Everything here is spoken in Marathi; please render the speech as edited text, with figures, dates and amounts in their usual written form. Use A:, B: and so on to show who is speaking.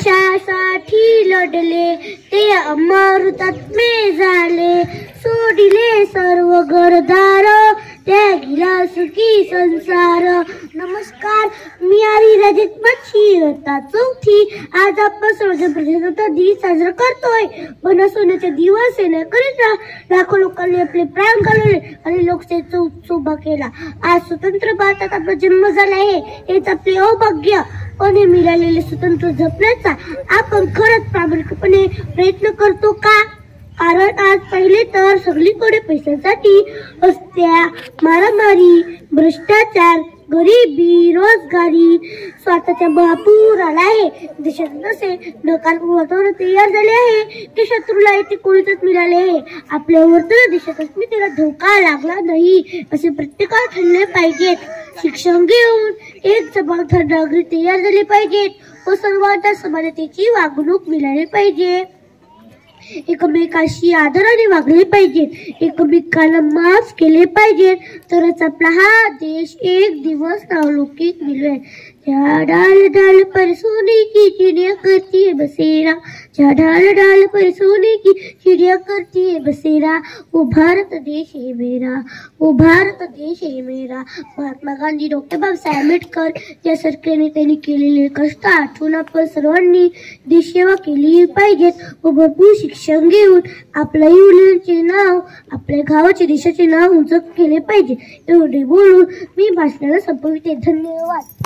A: देशासाठी लढले ते अमृतात्मे झाले, सोडिले सर्व घरदार त्यागिला सुखी संसार. नमस्कार, मी आरी रजित मच्छी इयत्ता चौथी. आज आपण स्वतंत्र प्रजासत्ताक दिन साजरा करतोय. बनसोन्याच्या दिवस येण्याकरिता लाखो लोकांनी आपले प्राण घालवले आणि लोकशाहीचा उत्सव उभा केला. आज स्वतंत्र भारतात आपला जन्म झाला आहे, हेच आपले अभाग्य. पण हे मिळालेले स्वतंत्र जपण्याचा आपण खरंच प्रामाणिकपणे प्रयत्न करतो का? कारण आज पहिले तर सगळीकडे पैशासाठी हत्या, मारामारी, भ्रष्टाचार, गरिबी, रोजगारी, स्वतःचा महापूर आला आहे. देशात नसे नकारात्मक वातावरण तयार झाले आहे की शत्रूला येथे कोणीच मिळाले आहे. आपल्यावर तर देशात अस्मितेला धोका लागला नाही असे प्रत्येकाला ठरले पाहिजेत. शिक्षण घेऊन एक जबाबदार नागरिक तयार झाले पाहिजेत व सर्वांना समानतेची वागणूक मिळाली पाहिजे. एकमेकाशी आदराने वागले पाहिजे, एकमेकाला माफ केले पाहिजे, तरच आपला हा देश एक दिवस नावलौकिक मिळवेल. डाल डाल पर सोने की चिड़िया करती है बसेरा, डाल डाल पर सोने की चिड़िया करती है बसेरा. वो भारत देश है मेरा, वो भारत देश है मेरा. महात्मा गांधी, डॉक्टर बाबासाहेब आंबेडकर यासारख्या नेत्यांनी केलेले कष्ट आठवून आपण सर्वांनी देशसेवा केली पाहिजेत व भरपूर शिक्षण घेऊन आपल्या मुलांचे नाव, आपल्या गावाचे, देशाचे नाव उंच केले पाहिजे. एवढे बोलून मी भाषणाला संपविते. धन्यवाद.